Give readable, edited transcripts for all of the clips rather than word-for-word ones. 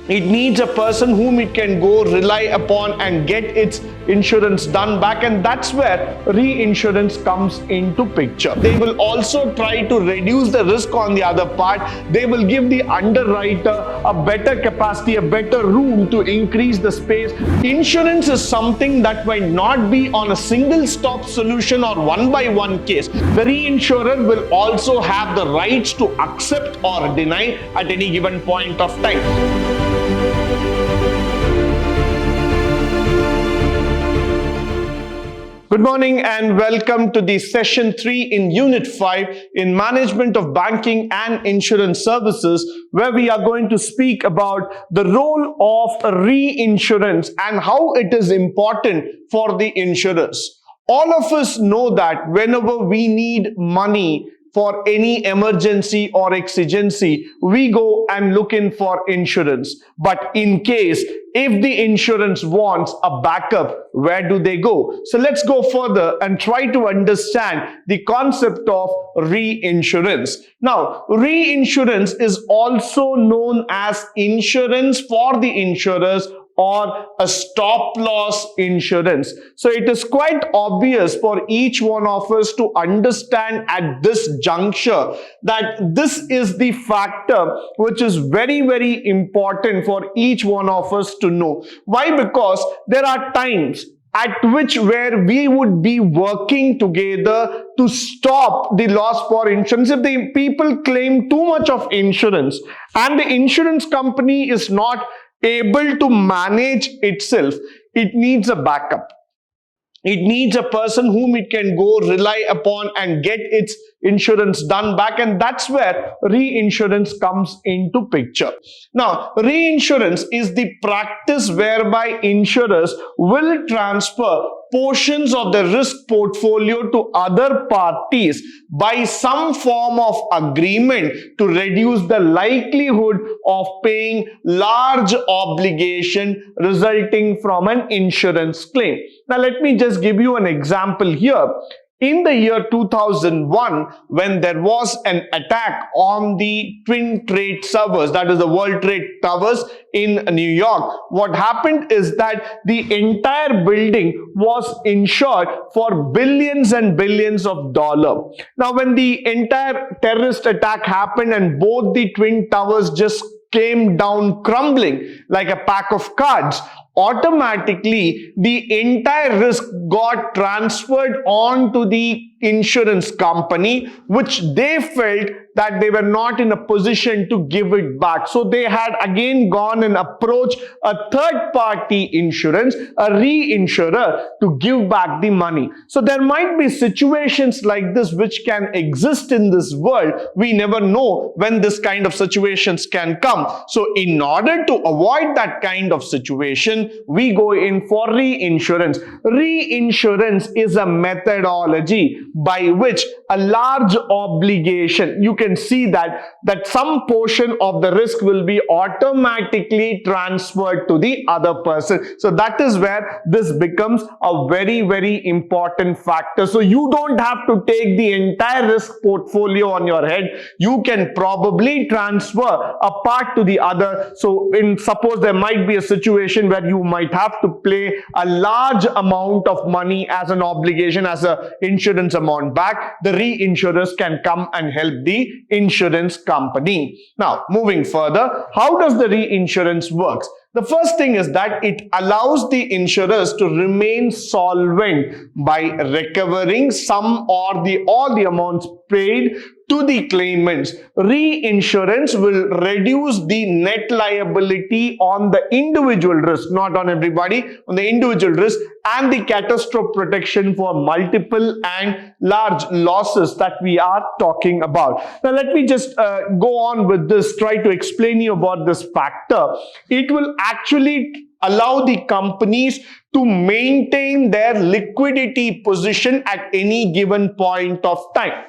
It needs a person whom it can go rely upon and get its insurance done back, and that's where reinsurance comes into picture. They will also try to reduce the risk on the other part. They will give the underwriter a better capacity, a better room to increase the space. Insurance is something that might not be on a single stop solution or one by one case. The reinsurer will also have the rights to accept or deny at any given point of time. Good morning and welcome to the session 3 in Unit 5 in Management of Banking and Insurance Services, where we are going to speak about the role of reinsurance and how it is important for the insurers. All of us know that whenever we need money for any emergency or exigency, we go and look in for insurance. But in case if the insurance wants a backup, where do they go? So let's go further and try to understand the concept of reinsurance. Now, reinsurance is also known as insurance for the insurers or a stop-loss insurance. So it is quite obvious for each one of us to understand at this juncture that this is the factor which is very, very important for each one of us to know. Why? Because there are times at which where we would be working together to stop the loss for insurance. If the people claim too much of insurance and the insurance company is not able to manage itself, it needs a backup. It needs a person whom it can go rely upon and get its insurance done back, and that's where reinsurance comes into picture. Now, reinsurance is the practice whereby insurers will transfer portions of the risk portfolio to other parties by some form of agreement to reduce the likelihood of paying large obligation resulting from an insurance claim. Now, let me just give you an example here. In the year 2001, when there was an attack on the Twin Trade Towers, that is the World Trade Towers in New York, what happened is that the entire building was insured for billions and billions of dollars. Now, when the entire terrorist attack happened and both the Twin Towers just came down crumbling like a pack of cards, automatically the entire risk got transferred on to the insurance company, which they felt that they were not in a position to give it back. So they had again gone and approached a third party insurance, a reinsurer, to give back the money. So there might be situations like this which can exist in this world. We never know when this kind of situations can come. So in order to avoid that kind of situation, we go in for reinsurance. Reinsurance is a methodology by which a large obligation, you can see that some portion of the risk will be automatically transferred to the other person. So that is where this becomes a very, very important factor. So you don't have to take the entire risk portfolio on your head. You can probably transfer a part to the other. So suppose there might be a situation where you might have to pay a large amount of money as an obligation, as a insurance amount back, the reinsurers can come and help the insurance company. Now, moving further, how does the reinsurance work? The first thing is that it allows the insurers to remain solvent by recovering some or all the amounts paid to the claimants. Reinsurance will reduce the net liability on the individual risk, not on everybody, on the individual risk, and the catastrophe protection for multiple and large losses that we are talking about. Now, let me just go on with this, try to explain you about this factor. It will actually allow the companies to maintain their liquidity position at any given point of time.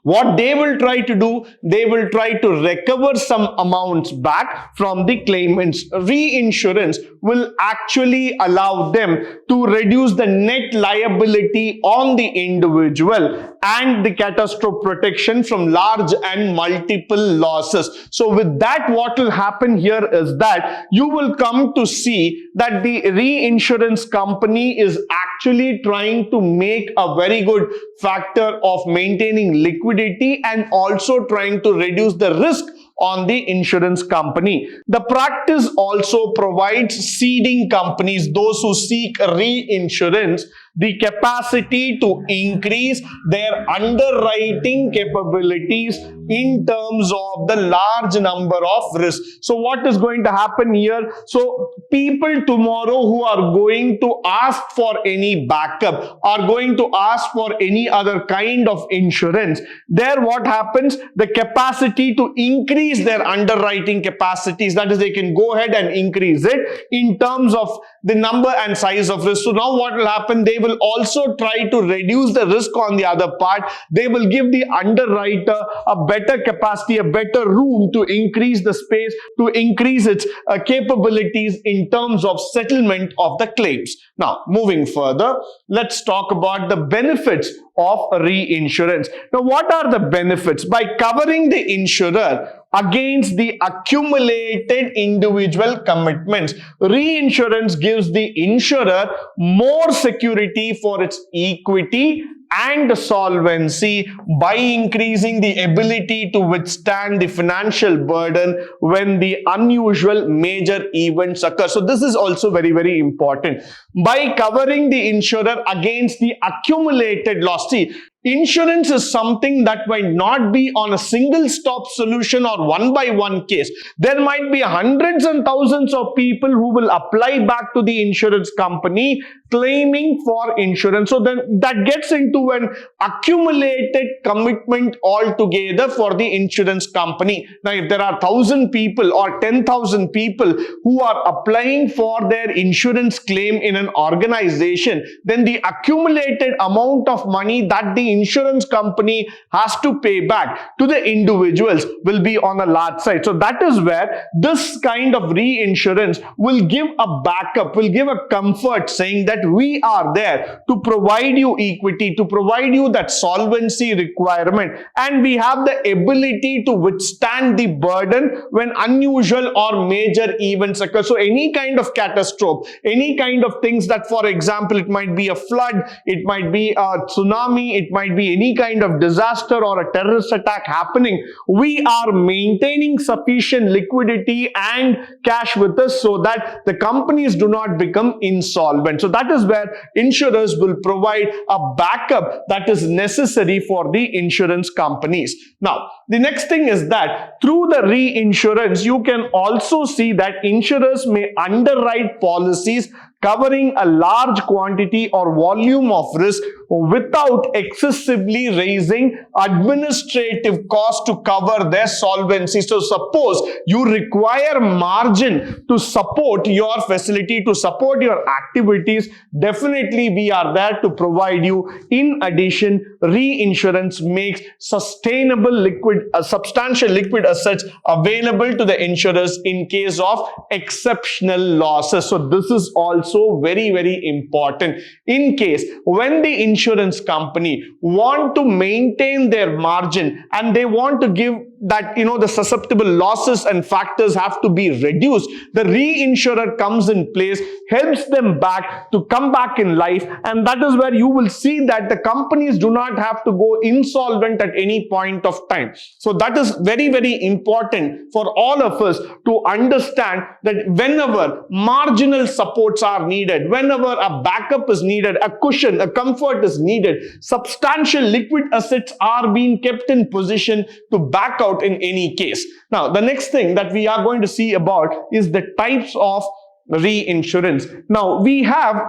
What they will try to do, they will try to recover some amounts back from the claimants. Reinsurance will actually allow them to reduce the net liability on the individual and the catastrophe protection from large and multiple losses. So with that, what will happen here is that you will come to see that the reinsurance company is actually trying to make a very good factor of maintaining liquidity and also trying to reduce the risk on the insurance company. The practice also provides ceding companies, those who seek reinsurance, the capacity to increase their underwriting capabilities in terms of the large number of risks. So what is going to happen here? So people tomorrow who are going to ask for any backup, are going to ask for any other kind of insurance, there what happens? The capacity to increase their underwriting capacities, that is, they can go ahead and increase it in terms of the number and size of risk. So now what will happen? They will also try to reduce the risk on the other part. They will give the underwriter a better capacity, a better room to increase the space, to increase its capabilities in terms of settlement of the claims. Now, moving further, let's talk about the benefits of reinsurance. Now, what are the benefits? By covering the insurer against the accumulated individual commitments, reinsurance gives the insurer more security for its equity and solvency by increasing the ability to withstand the financial burden when the unusual major events occur. So this is also very, very important. By covering the insurer against the accumulated loss. See, insurance is something that might not be on a single stop solution or one by one case. There might be hundreds and thousands of people who will apply back to the insurance company claiming for insurance. So then that gets into an accumulated commitment altogether for the insurance company. Now, if there are 1,000 people or 10,000 people who are applying for their insurance claim in an organization, then the accumulated amount of money that the insurance company has to pay back to the individuals will be on a large side. So that is where this kind of reinsurance will give a backup, will give a comfort, saying that we are there to provide you equity, to provide you that solvency requirement, and we have the ability to withstand the burden when unusual or major events occur. So any kind of catastrophe, any kind of things that, for example, it might be a flood, it might be a tsunami, it might be any kind of disaster or a terrorist attack happening, we are maintaining sufficient liquidity and cash with us so that the companies do not become insolvent. So that is where insurers will provide a backup that is necessary for the insurance companies. Now, the next thing is that through the reinsurance, you can also see that insurers may underwrite policies covering a large quantity or volume of risk without excessively raising administrative costs to cover their solvency. So suppose you require margin to support your facility, to support your activities, definitely we are there to provide you. In addition, reinsurance makes sustainable liquid, substantial liquid assets available to the insurers in case of exceptional losses. So this is also very, very important. In case when the insurance company want to maintain their margin and they want to give that, the susceptible losses and factors have to be reduced, the reinsurer comes in place, helps them back to come back in life, and that is where you will see that the companies do not have to go insolvent at any point of time. So that is very, very important for all of us to understand that whenever marginal supports are needed, whenever a backup is needed, a cushion, a comfort is needed, substantial liquid assets are being kept in position to back out in any case. Now, the next thing that we are going to see about is the types of reinsurance. Now, we have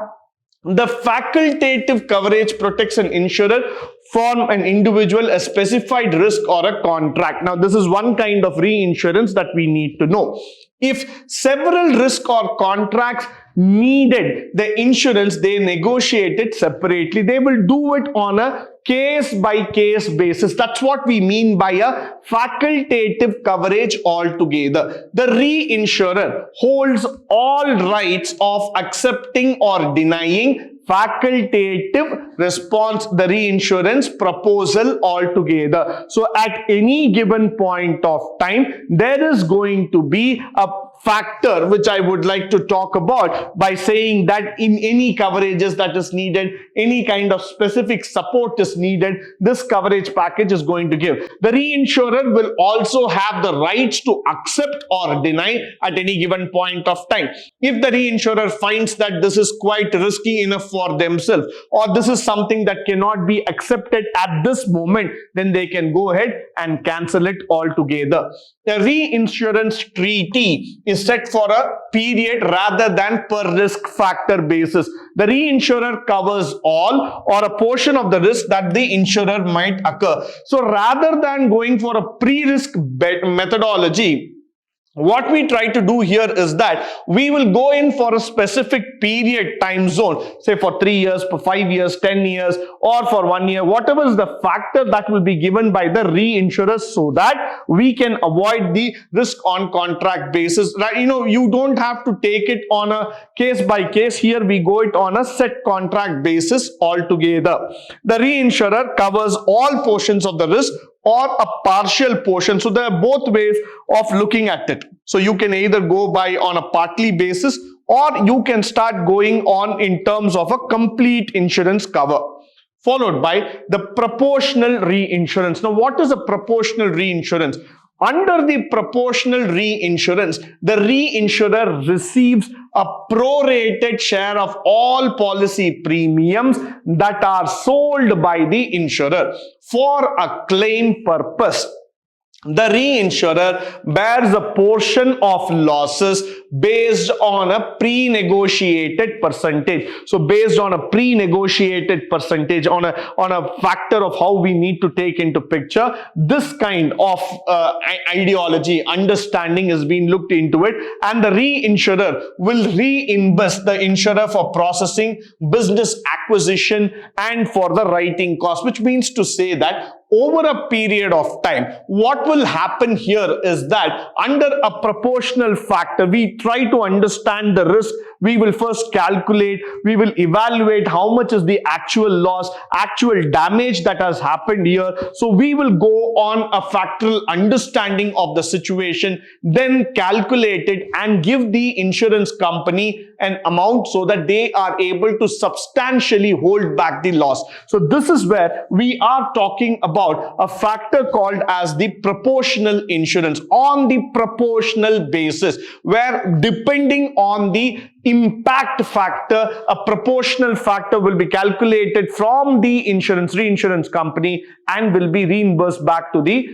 the facultative coverage protects an insurer from an individual, a specified risk or a contract. Now, this is one kind of reinsurance that we need to know. If several risk or contracts needed the insurance, they negotiate it separately. They will do it on a case-by-case basis. That's what we mean by a facultative coverage altogether. The reinsurer holds all rights of accepting or denying facultative response, the reinsurance proposal altogether. So at any given point of time, there is going to be a factor which I would like to talk about by saying that in any coverages that is needed, any kind of specific support is needed, this coverage package is going to give. The reinsurer will also have the rights to accept or deny at any given point of time. If the reinsurer finds that this is quite risky enough for themselves, or this is something that cannot be accepted at this moment, then they can go ahead and cancel it altogether. The reinsurance treaty is set for a period rather than per risk factor basis. The reinsurer covers all or a portion of the risk that the insurer might occur. So rather than going for a pre-risk methodology, what we try to do here is that we will go in for a specific period time zone, say for 3 years, for 5 years, 10 years, or for 1 year, whatever is the factor that will be given by the reinsurers, so that we can avoid the risk on contract basis. Right? You don't have to take it on a case by case. Here we go it on a set contract basis altogether. The reinsurer covers all portions of the risk or a partial portion. So there are both ways of looking at it. So you can either go by on a partly basis, or you can start going on in terms of a complete insurance cover, followed by the proportional reinsurance. Now, what is a proportional reinsurance? Under the proportional reinsurance, the reinsurer receives a prorated share of all policy premiums that are sold by the insurer for a claim purpose. The reinsurer bears a portion of losses based on a pre-negotiated percentage. So based on a pre-negotiated percentage, on a factor of how we need to take into picture, this kind of ideology, understanding is being looked into it, and the reinsurer will reimburse the insurer for processing, business acquisition, and for the writing cost, which means to say that over a period of time, what will happen here is that under a proportional factor, we try to understand the risk. We will first calculate, we will evaluate how much is the actual loss, actual damage that has happened here. So we will go on a factual understanding of the situation, then calculate it and give the insurance company an amount so that they are able to substantially hold back the loss. So this is where we are talking about a factor called as the proportional insurance on the proportional basis, where depending on the impact factor, a proportional factor will be calculated from the reinsurance company and will be reimbursed back to the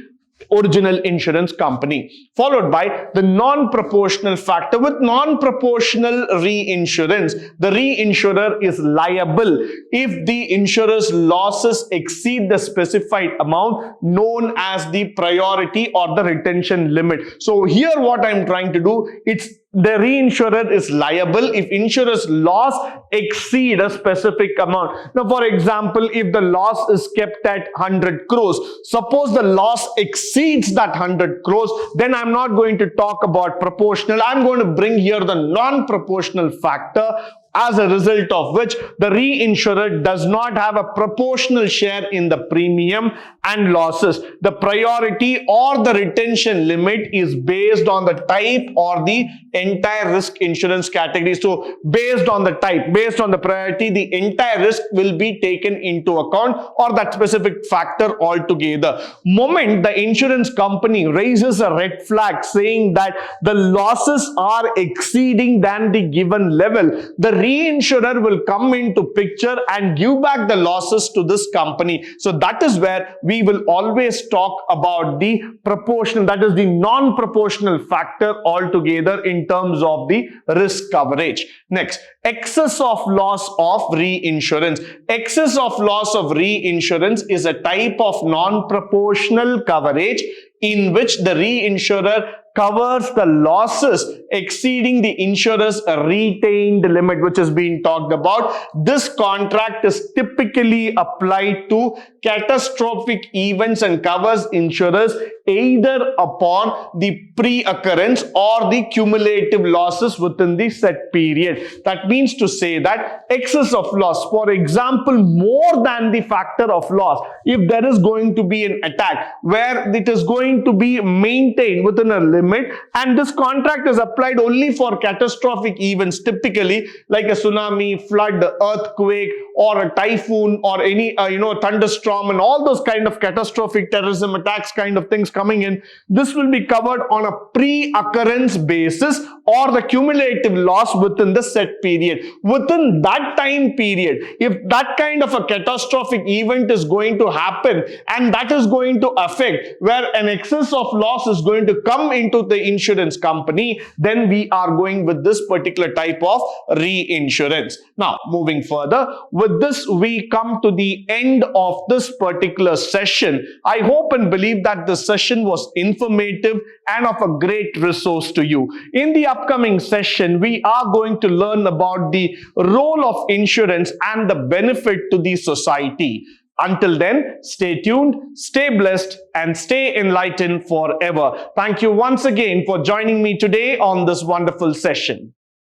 original insurance company, followed by the non-proportional factor. With non-proportional reinsurance, the reinsurer is liable if the insurer's losses exceed the specified amount known as the priority or the retention limit. So here what I'm trying to do, it's the reinsurer is liable if insurer's loss exceed a specific amount. Now, for example, if the loss is kept at 100 crores, suppose the loss exceeds that 100 crores, then I'm not going to talk about proportional. I'm going to bring here the non-proportional factor, as a result of which the reinsurer does not have a proportional share in the premium and losses. The priority or the retention limit is based on the type or the entire risk insurance category. So based on the type, based on the priority, the entire risk will be taken into account, or that specific factor altogether. Moment the insurance company raises a red flag saying that the losses are exceeding than the given level, the reinsurer will come into picture and give back the losses to this company. So that is where we will always talk about the proportional, that is the non-proportional factor altogether in terms of the risk coverage. Next, excess of loss of reinsurance. Excess of loss of reinsurance is a type of non-proportional coverage in which the reinsurer covers the losses exceeding the insurer's retained limit, which is being talked about. This contract is typically applied to catastrophic events and covers insurers either upon the pre-occurrence or the cumulative losses within the set period. That means to say that excess of loss, for example, more than the factor of loss, if there is going to be an attack where it is going to be maintained within a limit, and this contract is applied only for catastrophic events, typically like a tsunami, flood, earthquake, or a typhoon, or any thunderstorm, and all those kind of catastrophic terrorism attacks kind of things coming in. This will be covered on a pre-occurrence basis or the cumulative loss within the set period. Within that time period, if that kind of a catastrophic event is going to happen and that is going to affect where an excess of loss is going to come into the insurance company, then we are going with this particular type of reinsurance. Now, moving further, with this we come to the end of this particular session. I hope and believe that this session was informative and of a great resource to you. In the upcoming session, we are going to learn about the role of insurance and the benefit to the society. Until then, stay tuned, stay blessed, and stay enlightened forever. Thank you once again for joining me today on this wonderful session.